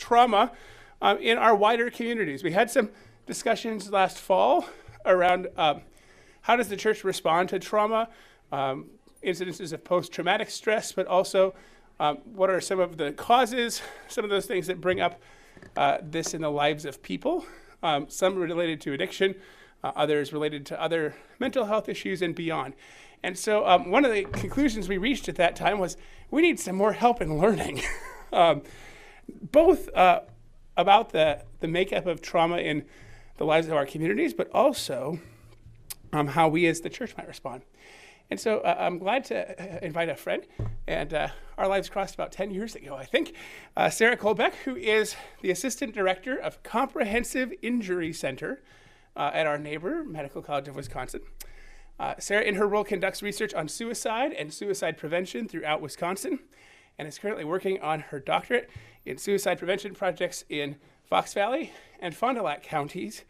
trauma in our wider communities. We had some discussions last fall around how does the church respond to trauma, incidences of post-traumatic stress, but also what are some of the causes, some of those things that bring up this in the lives of people, some related to addiction, others related to other mental health issues and beyond. And so one of the conclusions we reached at that time was we need some more help in learning, both about the makeup of trauma in the lives of our communities, but also how we as the church might respond. And so I'm glad to invite a friend, and our lives crossed about 10 years ago, I think, Sara Kohlbeck, who is the Assistant Director of Comprehensive Injury Center at our neighbor, Medical College of Wisconsin. Sara, in her role, conducts research on suicide and suicide prevention throughout Wisconsin, and is currently working on her doctorate in suicide prevention projects in Fox Valley and Fond du Lac counties,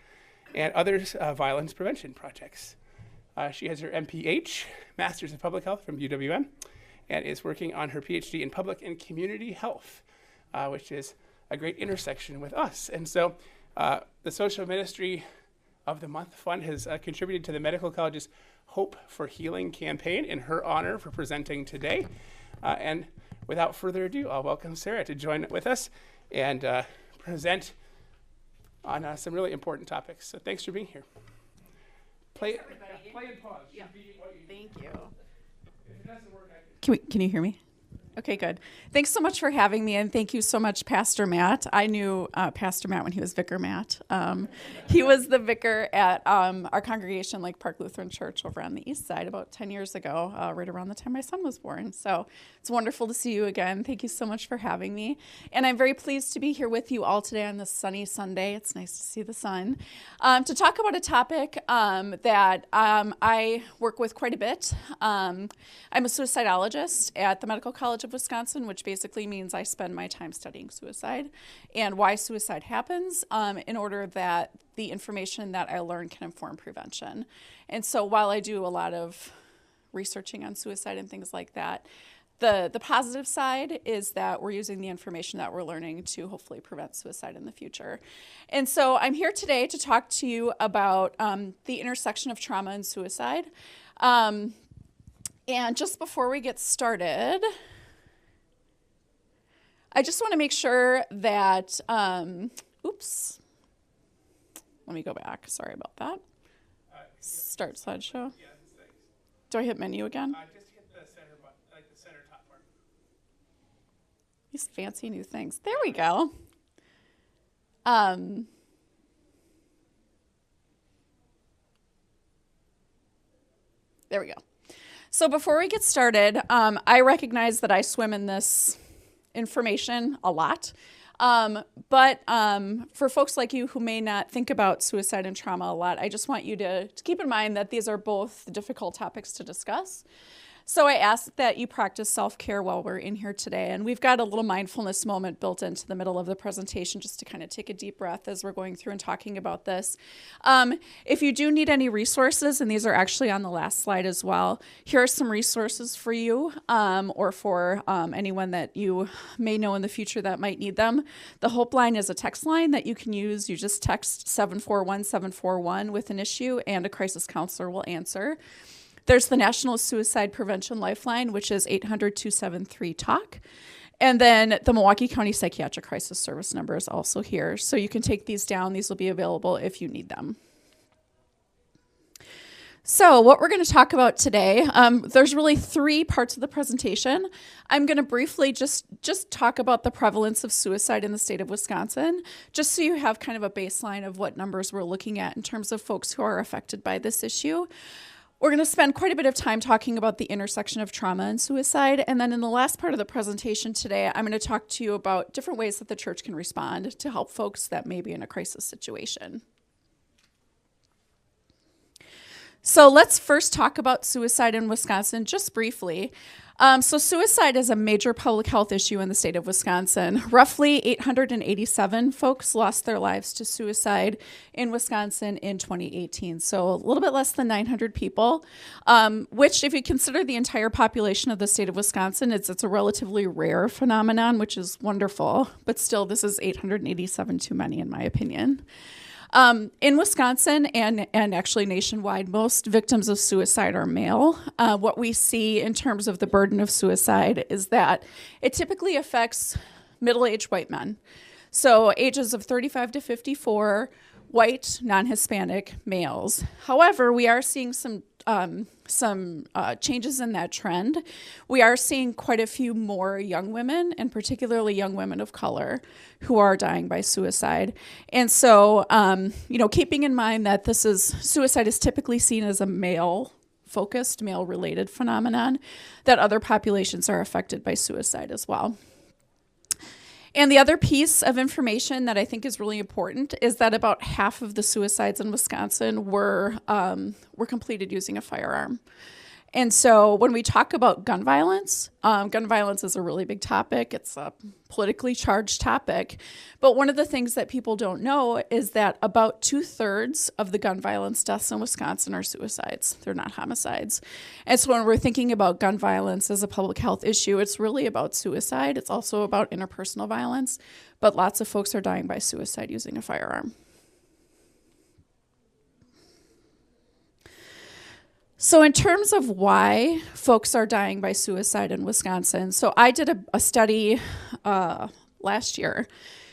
and other violence prevention projects. She has her MPH, Master's of Public Health from UWM, and is working on her PhD in Public and Community Health, which is a great intersection with us. And so the Social Ministry of the Month Fund has contributed to the Medical College's Hope for Healing campaign in her honor for presenting today. And without further ado, I'll welcome Sara to join with us and present on some really important topics. So thanks for being here. Play and pause. Yeah. Thank you. If it doesn't work, Can you hear me? Okay, good. Thanks so much for having me, and thank you so much, Pastor Matt. I knew Pastor Matt when he was Vicar Matt. He was the vicar at our congregation, Lake Park Lutheran Church over on the east side about 10 years ago, right around the time my son was born. So it's wonderful to see you again. Thank you so much for having me. And I'm very pleased to be here with you all today on this sunny Sunday. It's nice to see the sun. To talk about a topic that I work with quite a bit. I'm a suicidologist at the Medical College of Wisconsin, which basically means I spend my time studying suicide and why suicide happens in order that the information that I learn can inform prevention. And so while I do a lot of researching on suicide and things like that, the positive side is that we're using the information that we're learning to hopefully prevent suicide in the future. And so I'm here today to talk to you about the intersection of trauma and suicide. And just before we get started, I just want to make sure that, oops, let me go back. Sorry about that. Start slideshow. yeah, thanks. Do I hit menu again? Just hit the center button, like the center top part. These fancy new things. There we go. There we go. So before we get started, I recognize that I swim in this information a lot. But for folks like you who may not think about suicide and trauma a lot, I just want you to keep in mind that these are both difficult topics to discuss. So I ask that you practice self-care while we're in here today. And we've got a little mindfulness moment built into the middle of the presentation just to kind of take a deep breath as we're going through and talking about this. If you do need any resources, and these are actually on the last slide as well, here are some resources for you or for anyone that you may know in the future that might need them. The Hope Line is a text line that you can use. You just text 741-741 with an issue, and a crisis counselor will answer. There's the National Suicide Prevention Lifeline, which is 800-273-TALK. And then the Milwaukee County Psychiatric Crisis Service number is also here. So you can take these down. These will be available if you need them. So what we're going to talk about today, there's really three parts of the presentation. I'm going to briefly just talk about the prevalence of suicide in the state of Wisconsin, just so you have kind of a baseline of what numbers we're looking at in terms of folks who are affected by this issue. We're going to spend quite a bit of time talking about the intersection of trauma and suicide. And then in the last part of the presentation today, I'm going to talk to you about different ways that the church can respond to help folks that may be in a crisis situation. So let's first talk about suicide in Wisconsin just briefly. So suicide is a major public health issue in the state of Wisconsin. Roughly 887 folks lost their lives to suicide in Wisconsin in 2018. So a little bit less than 900 people, which if you consider the entire population of the state of Wisconsin, it's a relatively rare phenomenon, which is wonderful. But still, this is 887 too many, in my opinion. In Wisconsin and actually nationwide, most victims of suicide are male. What we see in terms of the burden of suicide is that it typically affects middle-aged white men. So ages of 35 to 54, white, non-Hispanic males. However, we are seeing some changes in that trend. We are seeing quite a few more young women, and particularly young women of color, who are dying by suicide. And so, keeping in mind that suicide is typically seen as a male-focused, male-related phenomenon, that other populations are affected by suicide as well. And the other piece of information that I think is really important is that about half of the suicides in Wisconsin were completed using a firearm. And so when we talk about gun violence is a really big topic. It's a politically charged topic. But one of the things that people don't know is that about 2/3 of the gun violence deaths in Wisconsin are suicides. They're not homicides. And so when we're thinking about gun violence as a public health issue, it's really about suicide. It's also about interpersonal violence. But lots of folks are dying by suicide using a firearm. So in terms of why folks are dying by suicide in Wisconsin, so I did a study last year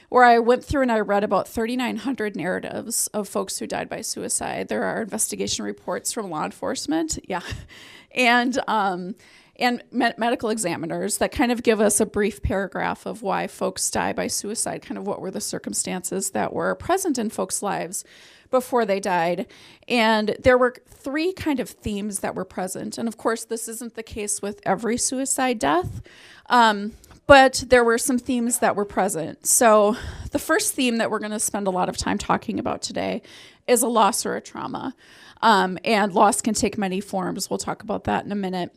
where I went through and I read about 3,900 narratives of folks who died by suicide. There are investigation reports from law enforcement, and medical examiners that kind of give us a brief paragraph of why folks die by suicide, kind of what were the circumstances that were present in folks' lives before they died. And there were 3 kind of themes that were present. And of course, this isn't the case with every suicide death, but there were some themes that were present. So the first theme that we're going to spend a lot of time talking about today is a loss or a trauma. And loss can take many forms. We'll talk about that in a minute.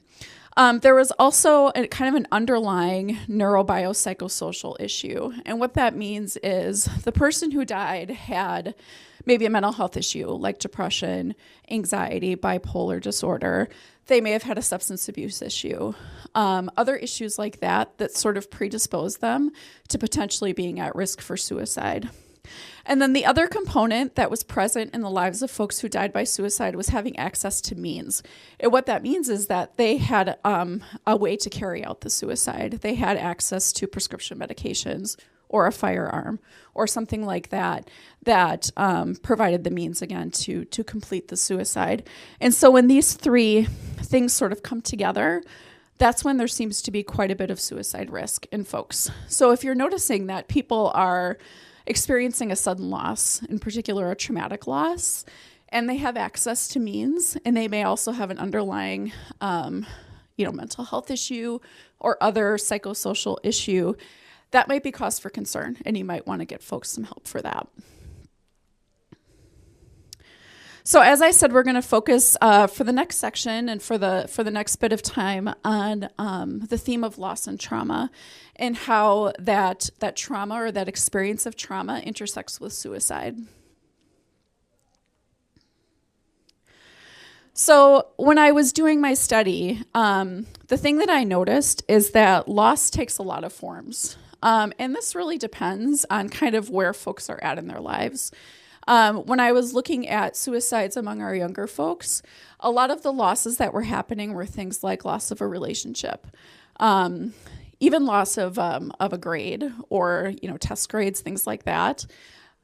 There was also kind of an underlying neurobiopsychosocial issue. And what that means is the person who died had maybe a mental health issue like depression, anxiety, bipolar disorder. They may have had a substance abuse issue. Other issues like that sort of predispose them to potentially being at risk for suicide. And then the other component that was present in the lives of folks who died by suicide was having access to means. And what that means is that they had a way to carry out the suicide. They had access to prescription medications or a firearm or something like that provided the means, again, to complete the suicide. And so when these 3 things sort of come together, that's when there seems to be quite a bit of suicide risk in folks. So if you're noticing that people are experiencing a sudden loss, in particular a traumatic loss, and they have access to means, and they may also have an underlying mental health issue or other psychosocial issue, that might be cause for concern, and you might want to get folks some help for that. So as I said, we're going to focus for the next section and for the next bit of time on the theme of loss and trauma and how that trauma or that experience of trauma intersects with suicide. So when I was doing my study, the thing that I noticed is that loss takes a lot of forms. And this really depends on kind of where folks are at in their lives. When I was looking at suicides among our younger folks, a lot of the losses that were happening were things like loss of a relationship, even loss of a grade or test grades, things like that.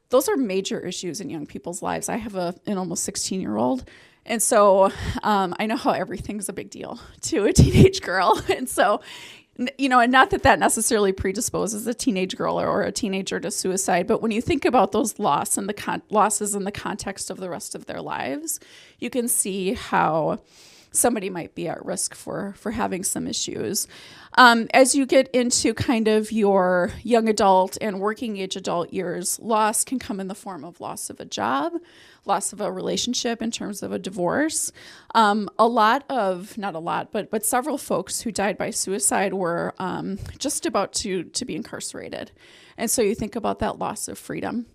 Those are major issues in young people's lives. I have an almost 16-year-old, and so I know how everything's a big deal to a teenage girl, and so. And not that necessarily predisposes a teenage girl or a teenager to suicide, but when you think about those losses in the context of the rest of their lives, you can see how somebody might be at risk for having some issues. As you get into kind of your young adult and working age adult years, loss can come in the form of loss of a job, loss of a relationship in terms of a divorce. But several folks who died by suicide were just about to be incarcerated. And so you think about that loss of freedom,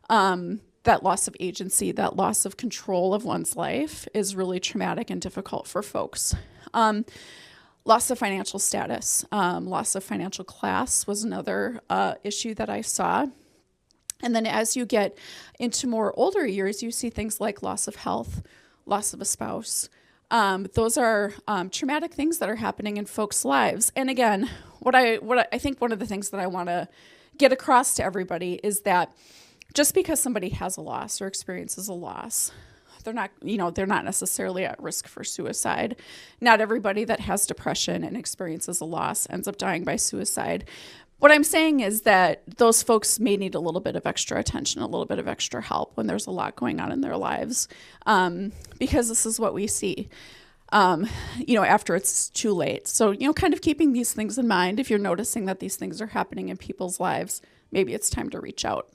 that loss of agency, that loss of control of one's life is really traumatic and difficult for folks. Loss of financial status, loss of financial class was another issue that I saw. And then as you get into more older years, you see things like loss of health, loss of a spouse. Those are traumatic things that are happening in folks' lives. And again, what I think one of the things that I want to get across to everybody is that just because somebody has a loss or experiences a loss, they're not necessarily at risk for suicide. Not everybody that has depression and experiences a loss ends up dying by suicide. What I'm saying is that those folks may need a little bit of extra attention, a little bit of extra help when there's a lot going on in their lives, because this is what we see, after it's too late. So, kind of keeping these things in mind, if you're noticing that these things are happening in people's lives, maybe it's time to reach out.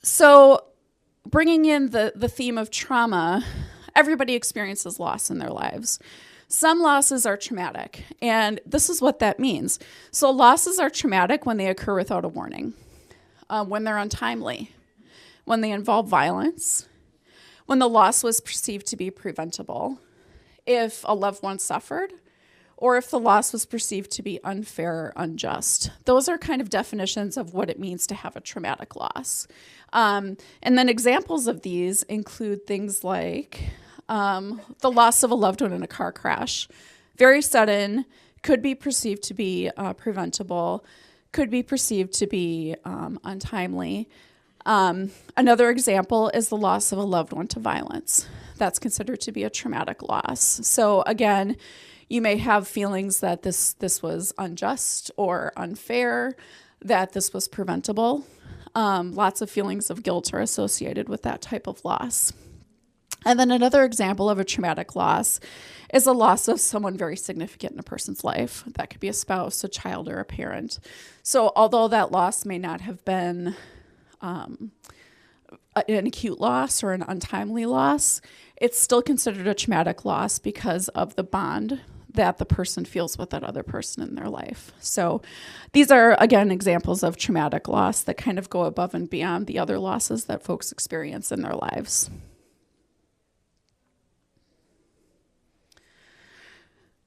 So bringing in the theme of trauma, everybody experiences loss in their lives. Some losses are traumatic, and this is what that means. So losses are traumatic when they occur without a warning, when they're untimely, when they involve violence, when the loss was perceived to be preventable, if a loved one suffered, or if the loss was perceived to be unfair or unjust. Those are kind of definitions of what it means to have a traumatic loss. And then examples of these include things like the loss of a loved one in a car crash. Very sudden, could be perceived to be preventable, could be perceived to be untimely. Another example is the loss of a loved one to violence. That's considered to be a traumatic loss. So again, you may have feelings that this was unjust or unfair, that this was preventable. Lots of feelings of guilt are associated with that type of loss. And then another example of a traumatic loss is a loss of someone very significant in a person's life. That could be a spouse, a child, or a parent. So although that loss may not have been an acute loss or an untimely loss, it's still considered a traumatic loss because of the bond that the person feels with that other person in their life. So these are, again, examples of traumatic loss that kind of go above and beyond the other losses that folks experience in their lives.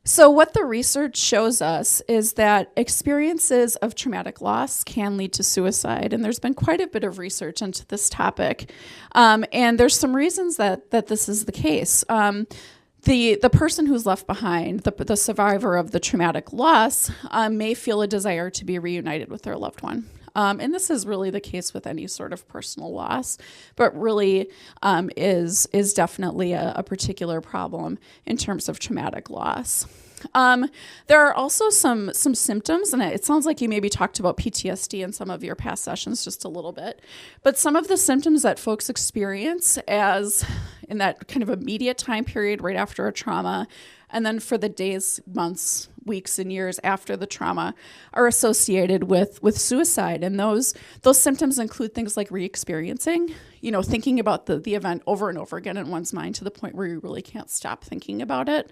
So what the research shows us is that experiences of traumatic loss can lead to suicide, and there's been quite a bit of research into this topic. And there's some reasons that this is the case. The person who's left behind, the survivor of the traumatic loss, may feel a desire to be reunited with their loved one. And this is really the case with any sort of personal loss, but really is definitely a particular problem in terms of traumatic loss. There are also some symptoms, and it sounds like you maybe talked about PTSD in some of your past sessions just a little bit, but some of the symptoms that folks experience as in that kind of immediate time period right after a trauma, and then for the days, months, weeks, and years after the trauma are associated with suicide. And those symptoms include things like re-experiencing, thinking about the event over and over again in one's mind to the point where you really can't stop thinking about it.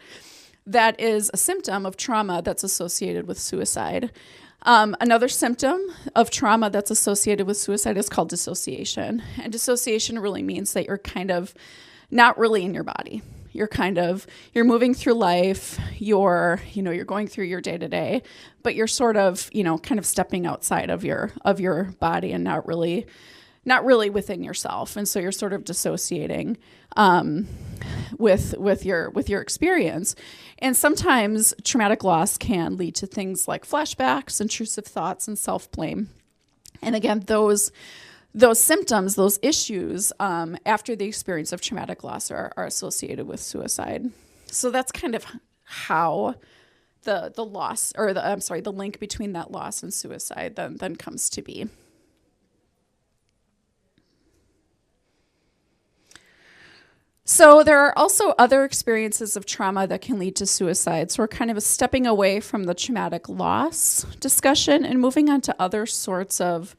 That is a symptom of trauma that's associated with suicide. Another symptom of trauma that's associated with suicide is called dissociation. And dissociation really means that you're kind of not really in your body. You're moving through life, you're going through your day to day, but you're sort of, kind of stepping outside of your body and not really within yourself. And so you're sort of dissociating with your experience. And sometimes traumatic loss can lead to things like flashbacks, intrusive thoughts, and self-blame. And again, those symptoms, those issues after the experience of traumatic loss are associated with suicide. So that's kind of how the loss, or the link between that loss and suicide then comes to be. So there are also other experiences of trauma that can lead to suicide. So we're kind of stepping away from the traumatic loss discussion and moving on to other sorts of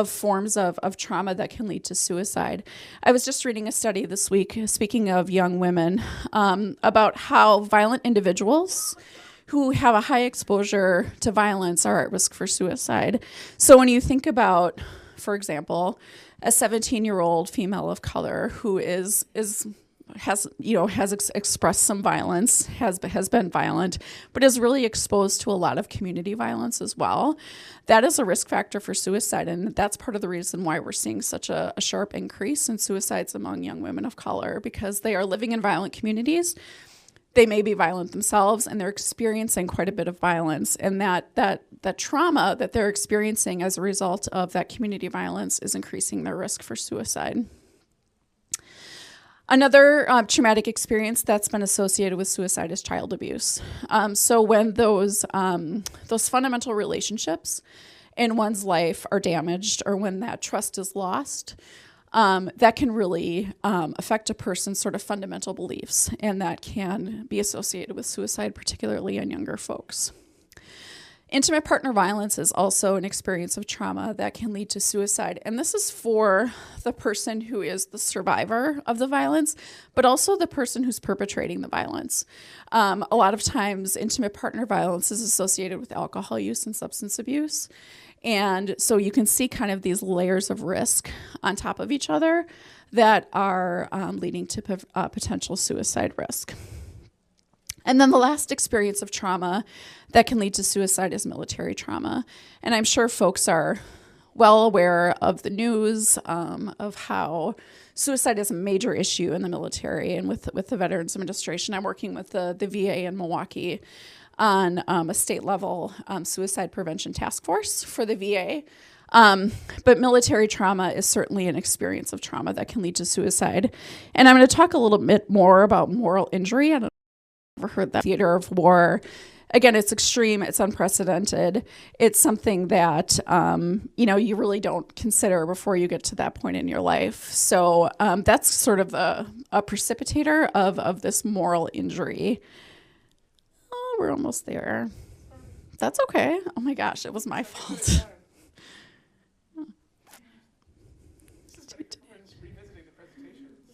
forms of trauma that can lead to suicide. I was just reading a study this week, speaking of young women, about how violent individuals who have a high exposure to violence are at risk for suicide. So when you think about, for example, a 17-year-old female of color who has expressed some violence, has been violent, but is really exposed to a lot of community violence as well, that is a risk factor for suicide. And that's part of the reason why we're seeing such a sharp increase in suicides among young women of color, because they are living in violent communities. They may be violent themselves, and they're experiencing quite a bit of violence. And that trauma that they're experiencing as a result of that community violence is increasing their risk for suicide. Another traumatic experience that's been associated with suicide is child abuse. So when those fundamental relationships in one's life are damaged, or when that trust is lost, that can really affect a person's sort of fundamental beliefs, and that can be associated with suicide, particularly in younger folks. Intimate partner violence is also an experience of trauma that can lead to suicide, and this is for the person who is the survivor of the violence, but also the person who's perpetrating the violence. A lot of times, intimate partner violence is associated with alcohol use and substance abuse. And so you can see kind of these layers of risk on top of each other that are leading to potential suicide risk. And then the last experience of trauma that can lead to suicide is military trauma. And I'm sure folks are well aware of the news of how suicide is a major issue in the military and with the Veterans Administration. I'm working with the VA in Milwaukee on a state level suicide prevention task force for the VA. But military trauma is certainly an experience of trauma that can lead to suicide. And I'm going to talk a little bit more about moral injury. I don't know if you've ever heard that. Theater of war. Again, it's extreme, it's unprecedented. It's something that, you really don't consider before you get to that point in your life. So that's sort of a precipitator of this moral injury. We're almost there. That's okay. Oh my gosh, it was my fault.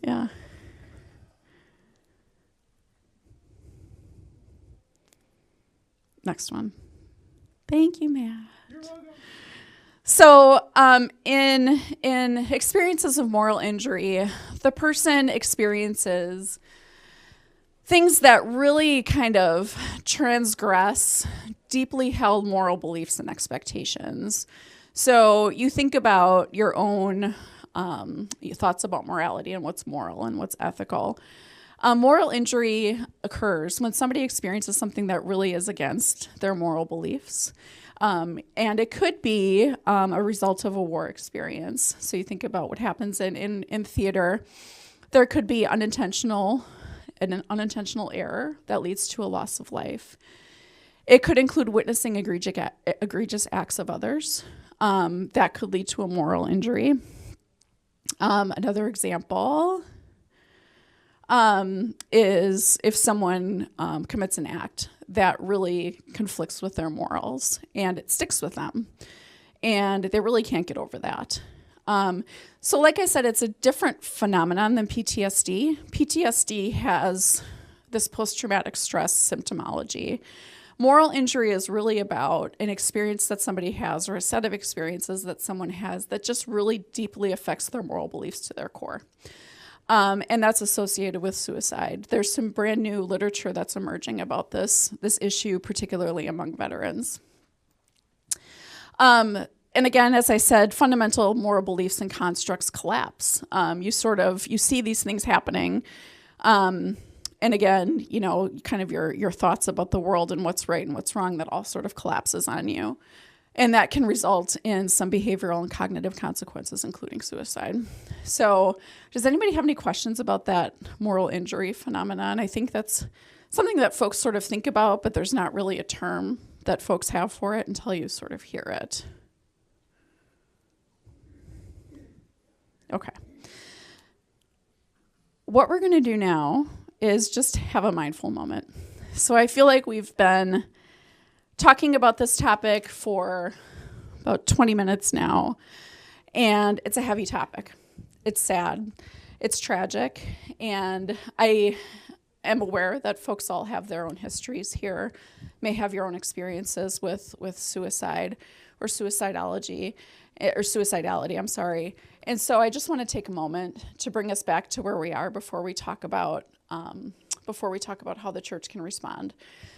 Yeah. Next one. Thank you, Matt. You're welcome. So in experiences of moral injury, the person experiences things that really kind of transgress deeply held moral beliefs and expectations. So you think about your own your thoughts about morality and what's moral and what's ethical. Moral injury occurs when somebody experiences something that really is against their moral beliefs. And it could be a result of a war experience. So you think about what happens in theater. There could be an unintentional error that leads to a loss of life. It could include witnessing egregious acts of others that could lead to a moral injury. Another example is if someone commits an act that really conflicts with their morals and it sticks with them and they really can't get over that. So like I said, it's a different phenomenon than PTSD. PTSD has this post-traumatic stress symptomology. Moral injury is really about an experience that somebody has or a set of experiences that someone has that just really deeply affects their moral beliefs to their core. And that's associated with suicide. There's some brand new literature that's emerging about this issue, particularly among veterans. And again, as I said, fundamental moral beliefs and constructs collapse. You see these things happening. And again, kind of your thoughts about the world and what's right and what's wrong, that all sort of collapses on you. And that can result in some behavioral and cognitive consequences, including suicide. So does anybody have any questions about that moral injury phenomenon? I think that's something that folks sort of think about, but there's not really a term that folks have for it until you sort of hear it. Okay. what we're going to do now is just have a mindful moment. So I feel like we've been talking about this topic for about 20 minutes now, and it's a heavy topic. It's sad, it's tragic, and I am aware that folks all have their own histories here, may have your own experiences with suicide or suicidality, I'm sorry. And so I just want to take a moment to bring us back to where we are before we talk about how the church can respond.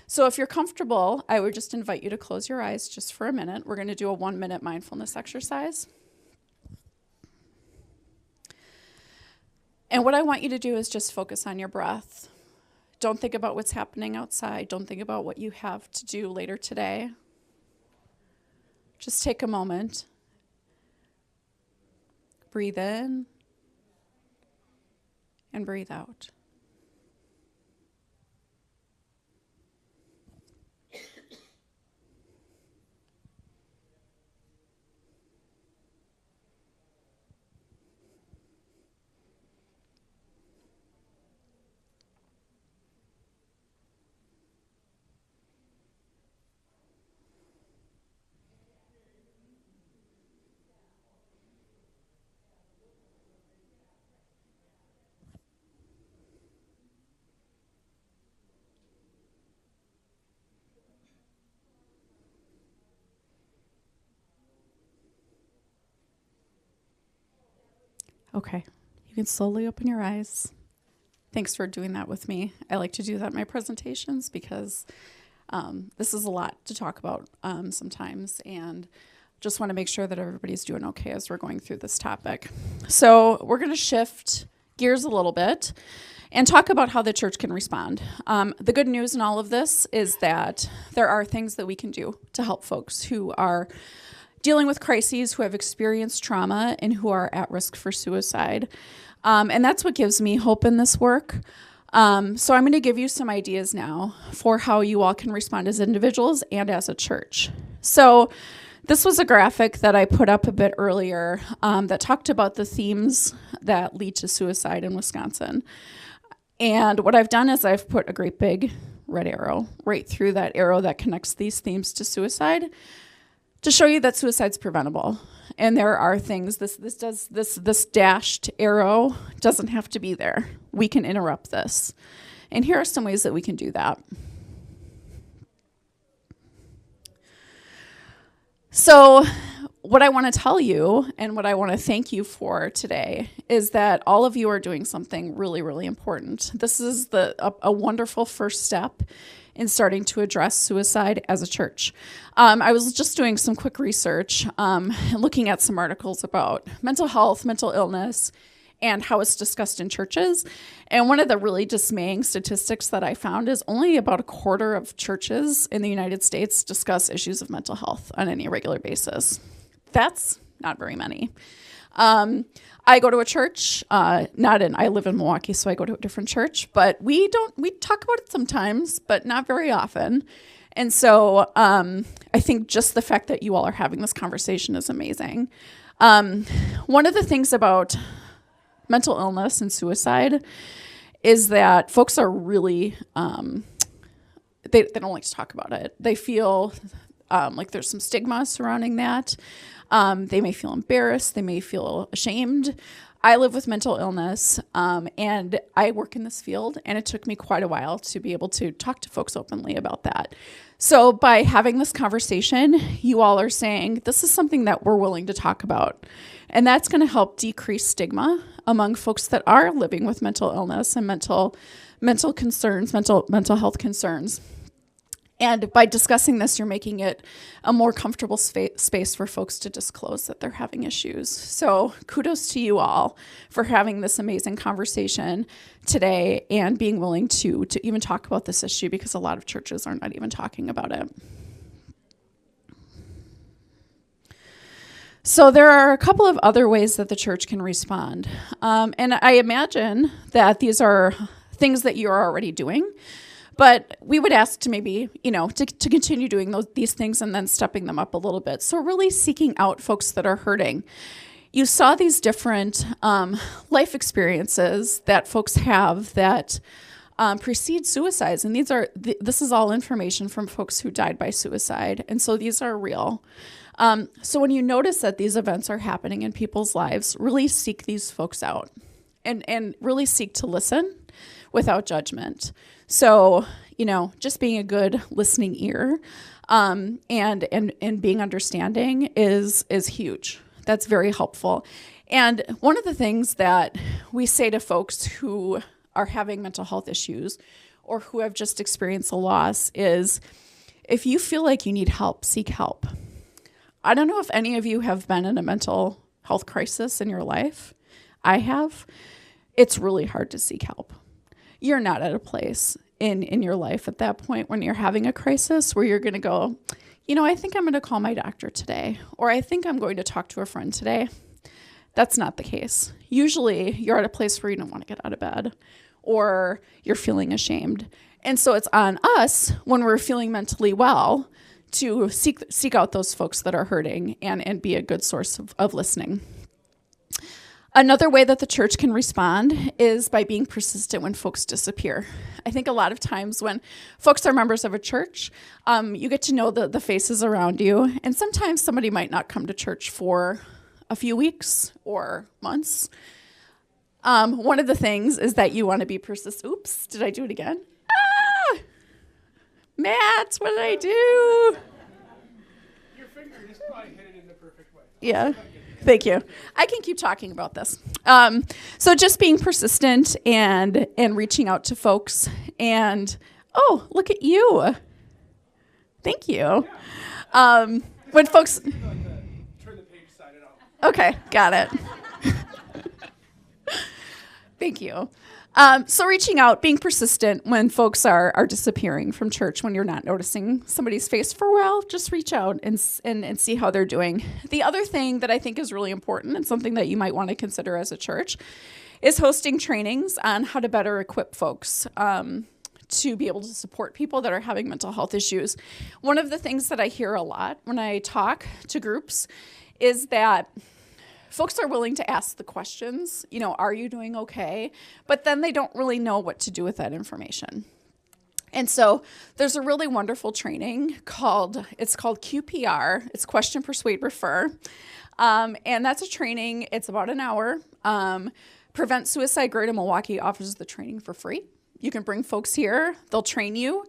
So if you're comfortable, I would just invite you to close your eyes just for a minute. We're going to do a 1-minute mindfulness exercise. And what I want you to do is just focus on your breath. Don't think about what's happening outside. Don't think about what you have to do later today. Just take a moment. Breathe in and breathe out. Okay, you can slowly open your eyes. Thanks for doing that with me. I like to do that in my presentations because this is a lot to talk about sometimes, and just want to make sure that everybody's doing okay as we're going through this topic. So we're going to shift gears a little bit and talk about how the church can respond. The good news in all of this is that there are things that we can do to help folks who are dealing with crises, who have experienced trauma, and who are at risk for suicide. And that's what gives me hope in this work. So I'm going to give you some ideas now for how you all can respond as individuals and as a church. So this was a graphic that I put up a bit earlier that talked about the themes that lead to suicide in Wisconsin. And what I've done is I've put a great big red arrow right through that arrow that connects these themes to suicide, to show you that suicide's preventable. And there are things, this dashed arrow doesn't have to be there. We can interrupt this. And here are some ways that we can do that. So what I want to tell you and what I want to thank you for today is that all of you are doing something really, really important. This is a wonderful first step in starting to address suicide as a church. I was just doing some quick research, looking at some articles about mental health, mental illness, and how it's discussed in churches. And one of the really dismaying statistics that I found is only about a quarter of churches in the United States discuss issues of mental health on any regular basis. That's not very many. I go to a church, I live in Milwaukee, so I go to a different church, but we talk about it sometimes, but not very often. And so I think just the fact that you all are having this conversation is amazing. One of the things about mental illness and suicide is that folks are really, they don't like to talk about it. They feel like there's some stigma surrounding that. They may feel embarrassed. They may feel ashamed. I live with mental illness, and I work in this field, and it took me quite a while to be able to talk to folks openly about that. So by having this conversation, you all are saying, this is something that we're willing to talk about. And that's going to help decrease stigma among folks that are living with mental illness and mental concerns, mental health concerns. And by discussing this, you're making it a more comfortable space for folks to disclose that they're having issues. So kudos to you all for having this amazing conversation today and being willing to even talk about this issue, because a lot of churches are not even talking about it. So there are a couple of other ways that the church can respond. And I imagine that these are things that you're already doing. But we would ask to maybe, to continue doing these things and then stepping them up a little bit. So really seeking out folks that are hurting. you saw these different life experiences that folks have that precede suicides. And this is all information from folks who died by suicide. And so these are real. So when you notice that these events are happening in people's lives, really seek these folks out and really seek to listen without judgment. So, just being a good listening ear and being understanding is huge. That's very helpful. And one of the things that we say to folks who are having mental health issues or who have just experienced a loss is, if you feel like you need help, seek help. I don't know if any of you have been in a mental health crisis in your life. I have. It's really hard to seek help. You're not at a place in your life at that point when you're having a crisis where you're going to go, I think I'm going to call my doctor today, or I think I'm going to talk to a friend today. That's not the case. Usually you're at a place where you don't want to get out of bed or you're feeling ashamed. And so it's on us when we're feeling mentally well to seek out those folks that are hurting and be a good source of listening. Another way that the church can respond is by being persistent when folks disappear. I think a lot of times when folks are members of a church, you get to know the faces around you, and sometimes somebody might not come to church for a few weeks or months. One of the things is that you want to be persistent. Oops, did I do it again? Matt, what did I do? Your finger just probably hit it in the perfect way. Yeah. Thank you. I can keep talking about this. So just being persistent and reaching out to folks. And, oh, look at you. Thank you. When folks... Turn the page side it off. Okay, got it. Thank you. So reaching out, being persistent when folks are disappearing from church, when you're not noticing somebody's face for a while, just reach out and see how they're doing. The other thing that I think is really important and something that you might want to consider as a church is hosting trainings on how to better equip folks to be able to support people that are having mental health issues. One of the things that I hear a lot when I talk to groups is that folks are willing to ask the questions, are you doing okay? But then they don't really know what to do with that information. And so there's a really wonderful training called QPR. It's Question, Persuade, Refer. And that's a training. It's about an hour. Prevent Suicide Greater Milwaukee offers the training for free. You can bring folks here. They'll train you.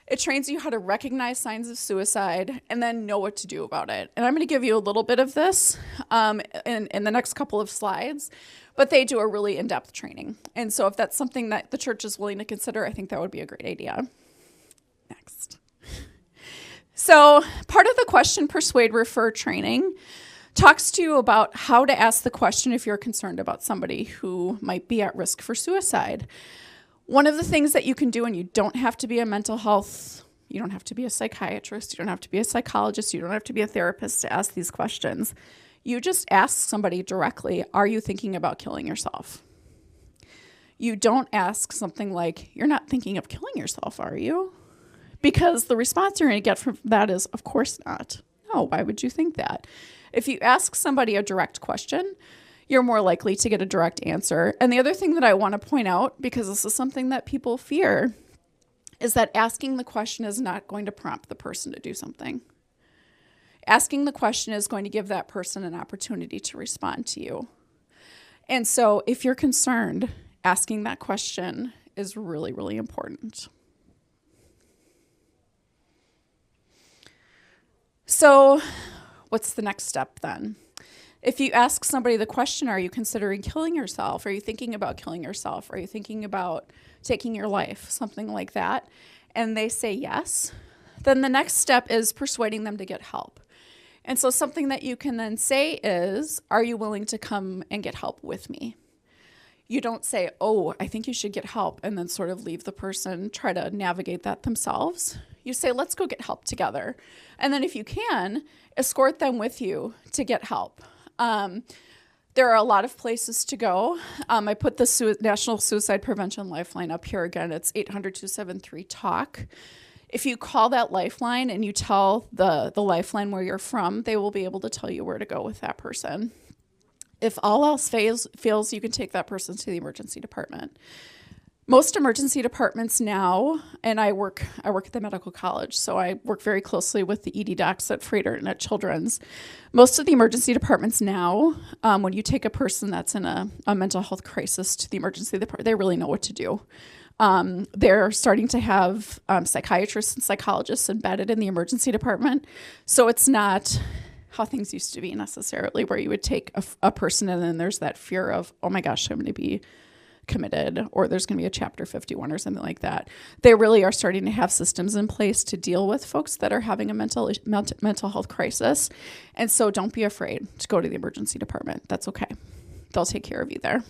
It trains you how to recognize signs of suicide and then know what to do about it. And I'm going to give you a little bit of this in the next couple of slides, but they do a really in-depth training. And so if that's something that the church is willing to consider, I think that would be a great idea. Next. So part of the Question, Persuade, Refer training talks to you about how to ask the question if you're concerned about somebody who might be at risk for suicide. One of the things that you can do, and you don't have to be a mental health, you don't have to be a psychiatrist, you don't have to be a psychologist, you don't have to be a therapist to ask these questions. You just ask somebody directly, are you thinking about killing yourself? You don't ask something like, you're not thinking of killing yourself, are you? Because the response you're going to get from that is, of course not. No, why would you think that? If you ask somebody a direct question, you're more likely to get a direct answer. And the other thing that I want to point out, because this is something that people fear, is that asking the question is not going to prompt the person to do something. Asking the question is going to give that person an opportunity to respond to you. And so if you're concerned, asking that question is really, really important. So what's the next step then? If you ask somebody the question, are you considering killing yourself? Are you thinking about killing yourself? Are you thinking about taking your life? Something like that. And they say yes. Then the next step is persuading them to get help. And so something that you can then say is, are you willing to come and get help with me? You don't say, oh, I think you should get help, and then sort of leave the person try to navigate that themselves. You say, let's go get help together. And then if you can, escort them with you to get help. There are a lot of places to go. I put the National Suicide Prevention Lifeline up here again. It's 800-273-TALK. If you call that lifeline and you tell the lifeline where you're from, they will be able to tell you where to go with that person. If all else fails, you can take that person to the emergency department. Most emergency departments now, and I work at the medical college, so I work very closely with the ED docs at Freighter and at Children's. Most of the emergency departments now, when you take a person that's in a mental health crisis to the emergency department, they really know what to do. They're starting to have psychiatrists and psychologists embedded in the emergency department, so it's not how things used to be necessarily, where you would take a person and then there's that fear of, oh my gosh, I'm going to be committed, or there's going to be a Chapter 51 or something like that. They really are starting to have systems in place to deal with folks that are having a mental health crisis. And so don't be afraid to go to the emergency department. That's okay. They'll take care of you there.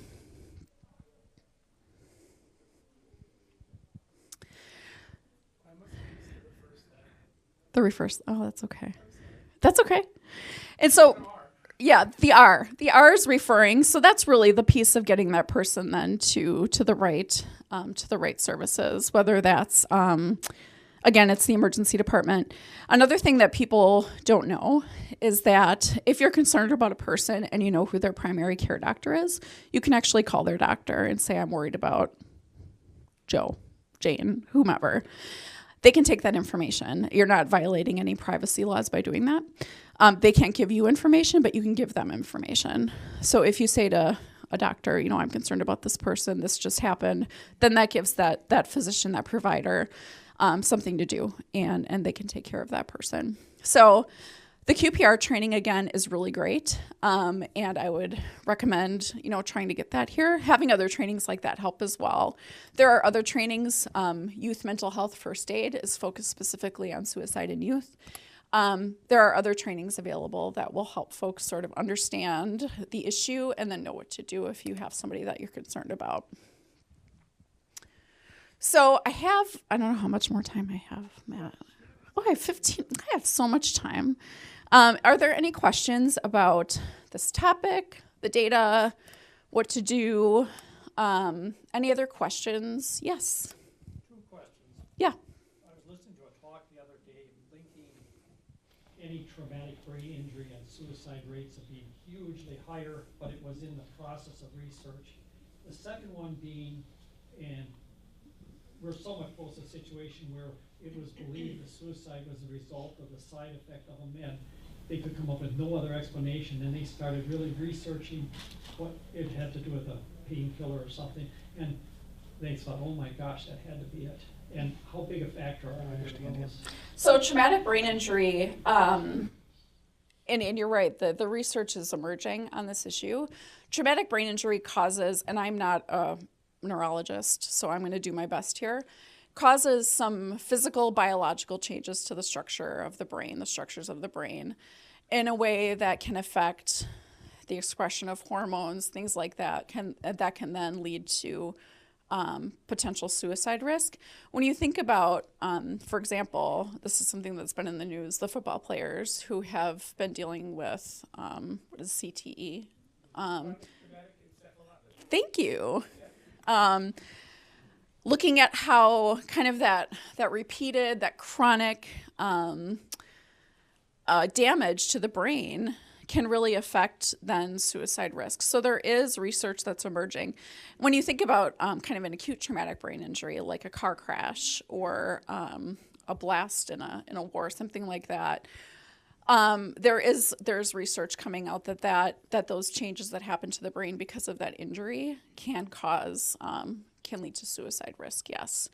The reverse. Oh, that's okay. That's okay. And so, yeah, the R is referring. So that's really the piece of getting that person then to the right services, whether that's, again, it's the emergency department. Another thing that people don't know is that if you're concerned about a person and you know who their primary care doctor is, you can actually call their doctor and say, I'm worried about Joe, Jane, whomever. They can take that information. You're not violating any privacy laws by doing that. They can't give you information, but you can give them information. So if you say to a doctor, I'm concerned about this person, this just happened, then that gives that physician, that provider, something to do, and they can take care of that person. So the QPR training, again, is really great, and I would recommend, trying to get that here. Having other trainings like that help as well. There are other trainings. Youth mental health first aid is focused specifically on suicide in youth. There are other trainings available that will help folks sort of understand the issue and then know what to do if you have somebody that you're concerned about. So I don't know how much more time I have, Matt. Oh, I have 15. I have so much time. Are there any questions about this topic, the data, what to do? Any other questions? Yes. 2 questions. Yeah. I was listening to a talk the other day linking any traumatic brain injury and suicide rates of being hugely higher, but it was in the process of research. The second one being, and we're so much close to a situation where it was believed the suicide was a result of the side effect of a med. They could come up with no other explanation, and they started really researching what it had to do with a painkiller or something, and they thought, oh my gosh, that had to be it. And how big a factor are those? So traumatic brain injury, and you're right, the research is emerging on this issue. Traumatic brain injury causes, and I'm not a neurologist, so I'm going to do my best here, causes some physical, biological changes to the structure of the brain, the structures of the brain, in a way that can affect the expression of hormones, things like that, can then lead to potential suicide risk. When you think about, for example, this is something that's been in the news, the football players who have been dealing with, what is CTE? Thank you. Looking at how kind of that repeated, that chronic damage to the brain can really affect then suicide risk. So there is research that's emerging. When you think about kind of an acute traumatic brain injury, like a car crash or a blast in a war, something like that, there's research coming out that those changes that happen to the brain because of that injury can lead to suicide risk, yes.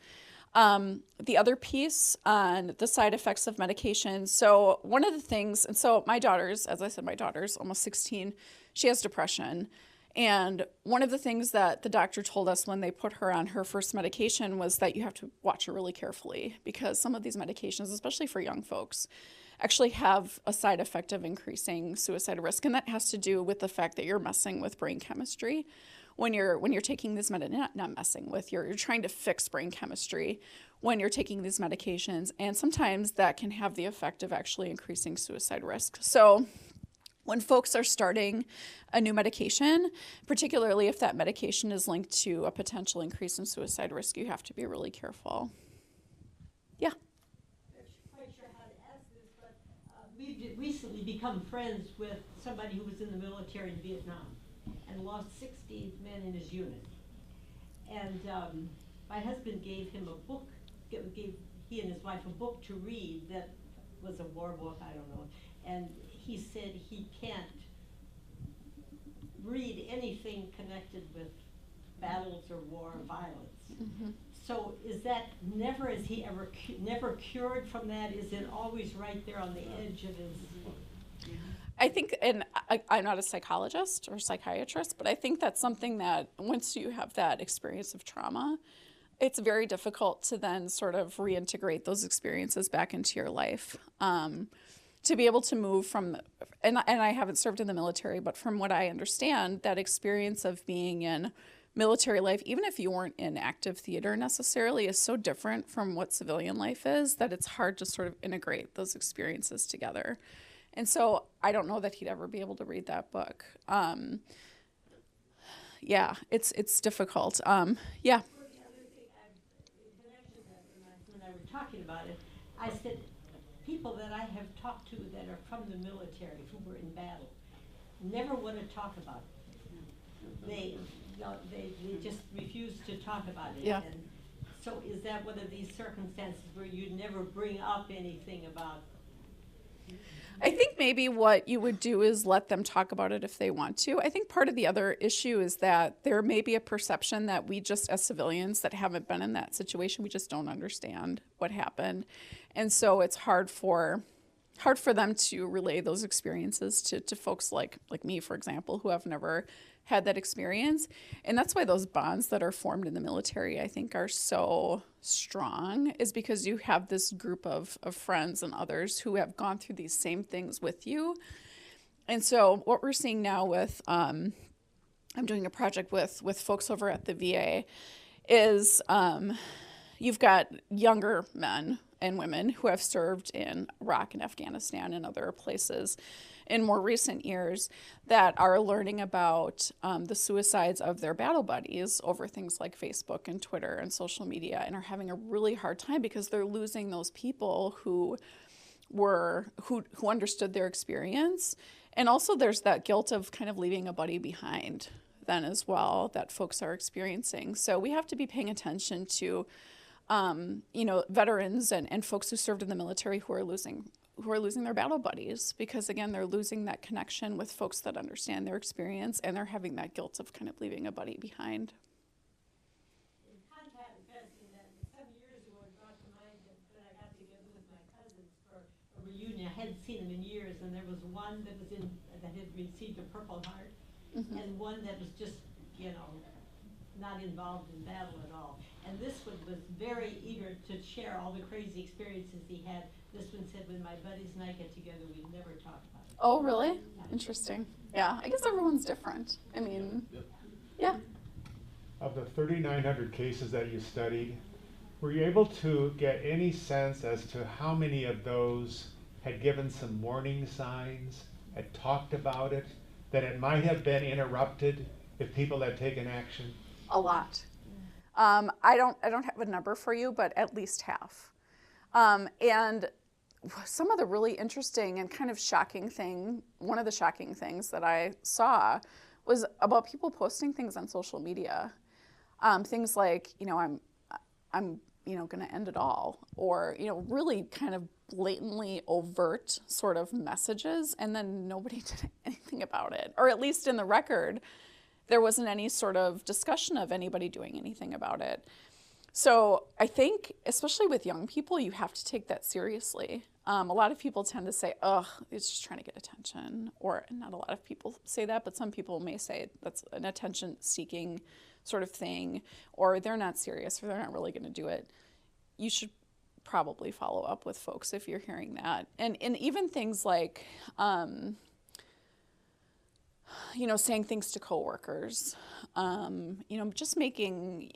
The other piece on the side effects of medication. So one of the things, and so my daughter's, as I said, my daughter's almost 16. She has depression. And one of the things that the doctor told us when they put her on her first medication was that you have to watch her really carefully because some of these medications, especially for young folks, actually have a side effect of increasing suicide risk. And that has to do with the fact that you're messing with brain chemistry. When you're taking these not messing with, you're trying to fix brain chemistry when you're taking these medications, and sometimes that can have the effect of actually increasing suicide risk. So when folks are starting a new medication, particularly if that medication is linked to a potential increase in suicide risk, you have to be really careful. Yeah. I'm not quite sure how to ask this, but we've recently become friends with somebody who was in the military in Vietnam. and lost 60 men in his unit. And my husband gave him a book, gave he and his wife a book to read that was a war book, I don't know. And he said he can't read anything connected with battles or war or violence. Mm-hmm. So is that never, is he ever never cured from that? Is it always right there on the edge of his? I think, and I'm not a psychologist or psychiatrist, but I think that's something that once you have that experience of trauma, it's very difficult to then sort of reintegrate those experiences back into your life. To be able to move from, and I haven't served in the military, but from what I understand, that experience of being in military life, even if you weren't in active theater necessarily, is so different from what civilian life is that it's hard to sort of integrate those experiences together. And so I don't know that he'd ever be able to read that book. Yeah, it's difficult. Yeah. Well, the other thing, in connection to that, when I were talking about it, I said, people that I have talked to that are from the military who were in battle never want to talk about it. They just refuse to talk about it. Yeah. And so is that one of these circumstances where you'd never bring up anything about? I think maybe what you would do is let them talk about it if they want to. I think part of the other issue is that there may be a perception that we just, as civilians that haven't been in that situation, we just don't understand what happened. And so it's hard for them to relay those experiences to folks like me, for example, who have never had that experience. And that's why those bonds that are formed in the military, I think, are so strong, is because you have this group of friends and others who have gone through these same things with you. And so what we're seeing now with, I'm doing a project with folks over at the VA, is you've got younger men and women who have served in Iraq and Afghanistan and other places in more recent years that are learning about the suicides of their battle buddies over things like Facebook and Twitter and social media, and are having a really hard time because they're losing those people who understood their experience. And also there's that guilt of kind of leaving a buddy behind then as well that folks are experiencing. So we have to be paying attention to veterans and folks who served in the military who are losing their battle buddies, because again, they're losing that connection with folks that understand their experience, and they're having that guilt of kind of leaving a buddy behind. In contrasting that, some years ago, it brought to mind that I got together with my cousins for a reunion. I hadn't seen them in years, and there was one that had received a Purple Heart, Mm-hmm. and one that was just, not involved in battle at all. And this one was very eager to share all the crazy experiences he had. This one said, when my buddies and I get together, we never talk about it. Oh, really? Interesting. Yeah, I guess everyone's different. I mean, yeah. Of the 3,900 cases that you studied, were you able to get any sense as to how many of those had given some warning signs, had talked about it, that it might have been interrupted if people had taken action? A lot. I don't have a number for you, but at least half. And some of the really interesting and kind of shocking one of the shocking things that I saw was about people posting things on social media. Things like, I'm going to end it all, or, really kind of blatantly overt sort of messages, and then nobody did anything about it. Or at least in the record, there wasn't any sort of discussion of anybody doing anything about it. So I think, especially with young people, you have to take that seriously. A lot of people tend to say, it's just trying to get attention. Or not a lot of people say that, but some people may say that's an attention-seeking sort of thing, or they're not serious, or they're not really going to do it. You should probably follow up with folks if you're hearing that. And even things like, saying things to coworkers, just making,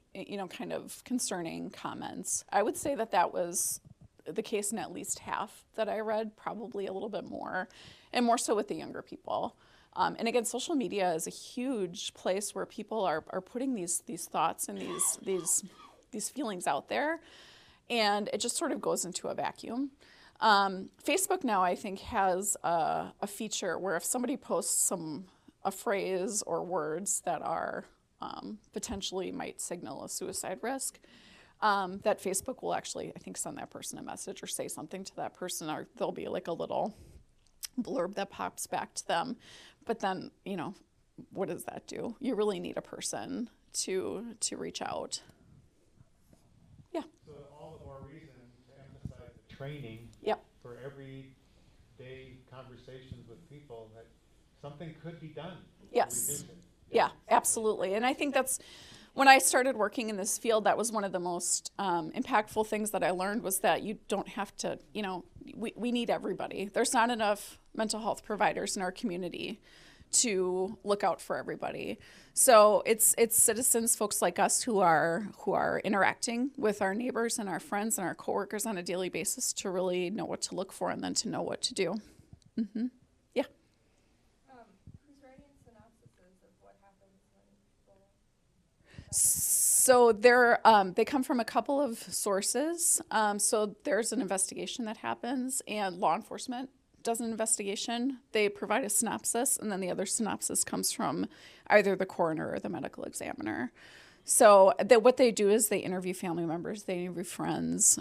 kind of concerning comments. I would say that was the case in at least half that I read, probably a little bit more, and more so with the younger people. And again, social media is a huge place where people are putting these thoughts and these feelings out there, and it just sort of goes into a vacuum. Facebook now, I think, has a feature where if somebody posts a phrase or words that are potentially might signal a suicide risk, that Facebook will actually, I think, send that person a message or say something to that person, or there'll be like a little blurb that pops back to them. But then, what does that do? You really need a person to reach out. Yeah. So all the more reason to emphasize the training Yep. for everyday conversations with people that something could be done. to Yes. reduce it. Yeah, absolutely. And I think that's when I started working in this field, that was one of the most impactful things that I learned, was that you don't have to, we need everybody. There's not enough mental health providers in our community to look out for everybody. So it's citizens, folks like us who are interacting with our neighbors and our friends and our coworkers on a daily basis to really know what to look for and then to know what to do. Mm-hmm. Yeah. Who's writing synopsises of what happens when people... So they come from a couple of sources. So there's an investigation that happens, and law enforcement does an investigation. They provide a synopsis, and then the other synopsis comes from either the coroner or the medical examiner. So what they do is they interview family members, they interview friends,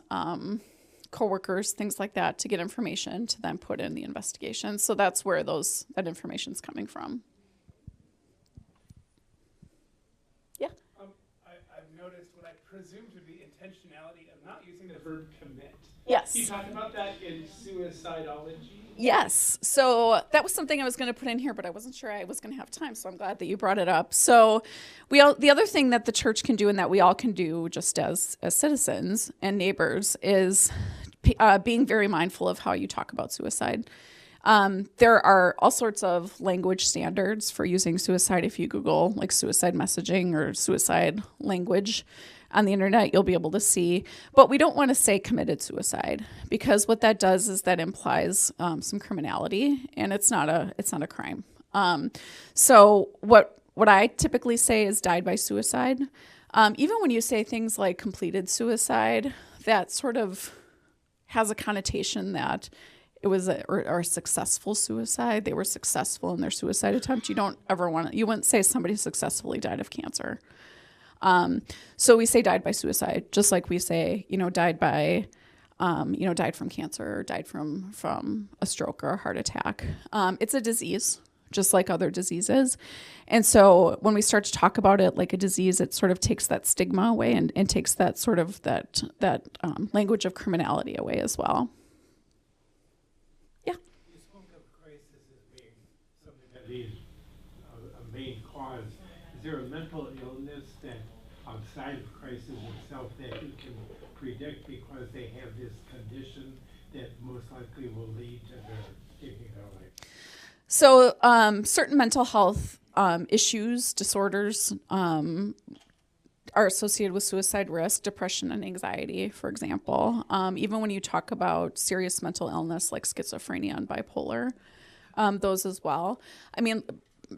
coworkers, things like that, to get information to then put in the investigation. So that's where that information's coming from. Yeah. I've noticed what I presume to be intentionality of not using the verb commit. Yes. Can you talk about that in suicidology? Yes. So that was something I was going to put in here, but I wasn't sure I was going to have time. So I'm glad that you brought it up. So the other thing that the church can do, and that we all can do just as citizens and neighbors, is being very mindful of how you talk about suicide. There are all sorts of language standards for using suicide. If you Google like suicide messaging or suicide language on the internet, you'll be able to see. But we don't want to say committed suicide, because what that does is that implies some criminality, and it's not a crime. So what I typically say is died by suicide. Even when you say things like completed suicide, that sort of has a connotation that it was a successful suicide. They were successful in their suicide attempt. You wouldn't say somebody successfully died of cancer. So we say died by suicide, just like we say, died by, died from cancer, or died from a stroke or a heart attack. It's a disease, just like other diseases. And so when we start to talk about it like a disease, it sort of takes that stigma away and takes that sort of that language of criminality away as well. You spoke of crisis as being something that is a main cause. Is there a mental illness that outside of crisis itself that you can predict because they have this condition that most likely will lead to their taking their life? So certain mental health issues, disorders are associated with suicide risk, depression and anxiety, for example. Even when you talk about serious mental illness like schizophrenia and bipolar, those as well. I mean,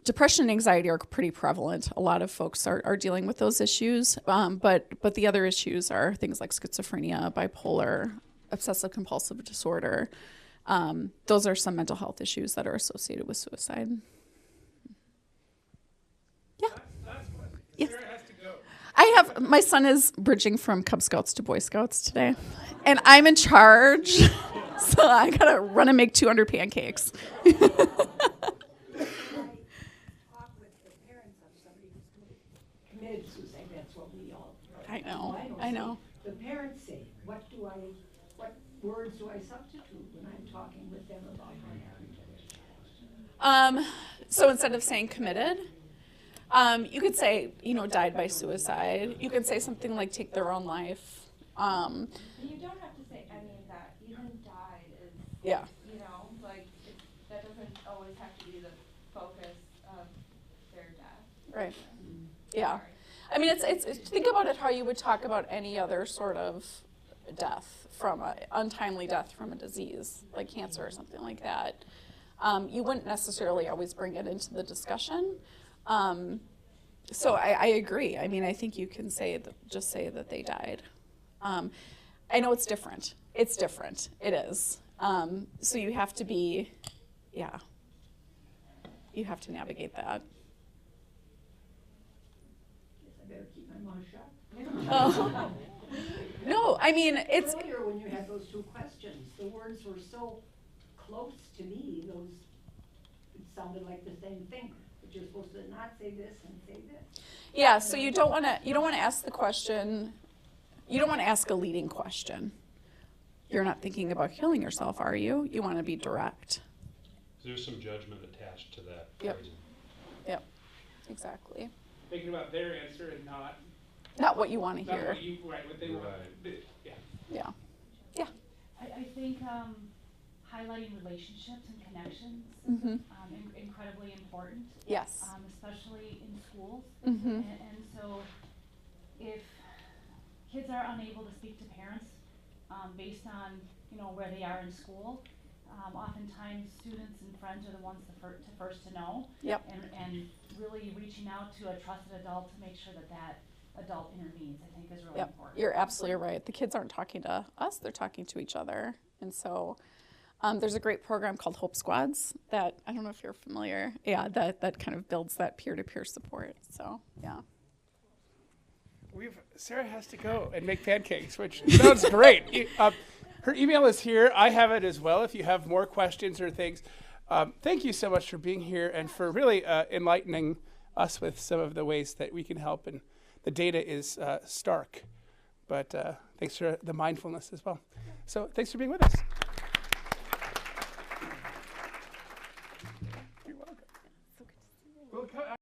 depression and anxiety are pretty prevalent. A lot of folks are dealing with those issues, but the other issues are things like schizophrenia, bipolar, obsessive compulsive disorder. Those are some mental health issues that are associated with suicide. Yeah. Last one. Yes. Sarah has to go. My son is bridging from Cub Scouts to Boy Scouts today, and I'm in charge, so I gotta run and make 200 pancakes. Committed suicide, that's what we all. I know, don't I say. know. The parents say, what words do I substitute when I'm talking with them about my marriage? So instead of saying committed, you could say, died by suicide. You could say something like take their own life. And you don't have to say any of that. Even died is, Yeah. that doesn't always have to be the focus of their death. Right. Yeah. I mean, it's think about it how you would talk about any other sort of death, from an untimely death from a disease like cancer or something like that. You wouldn't necessarily always bring it into the discussion. So I agree. I mean, I think you can just say that they died. I know it's different. It's different. It is. So you have to be, yeah. you have to navigate that. Guess I better keep my mouth shut. Oh. No, I mean, it's, Earlier when you had those two questions, the words were so close to me, it sounded like the same thing. But you're supposed to not say this and say this. yeah, so you don't want to ask the question, you don't want to ask a leading question. You're not thinking about killing yourself, are you? You want to be direct. There's some judgment attached to that Yep. phrasing. Yep, exactly. Thinking about their answer and not Not what you want to not hear. what you right what they want. Right. Yeah. Yeah. Yeah. I think highlighting relationships and connections Mm-hmm. incredibly important, Yes. especially in schools. Mm-hmm. And so if kids are unable to speak to parents based on where they are in school, oftentimes students and friends are the ones to first to know. Yep. And really reaching out to a trusted adult to make sure that adult intervenes, I think, is really Yep. important. You're absolutely right. The kids aren't talking to us, they're talking to each other. And so there's a great program called Hope Squads that, I don't know if you're familiar, that kind of builds that peer-to-peer support. So, yeah. Sarah has to go and make pancakes, which sounds great. Her email is here. I have it as well if you have more questions or things. Thank you so much for being here and for really enlightening us with some of the ways that we can help. And the data is stark, but thanks for the mindfulness as well. So thanks for being with us. You're welcome.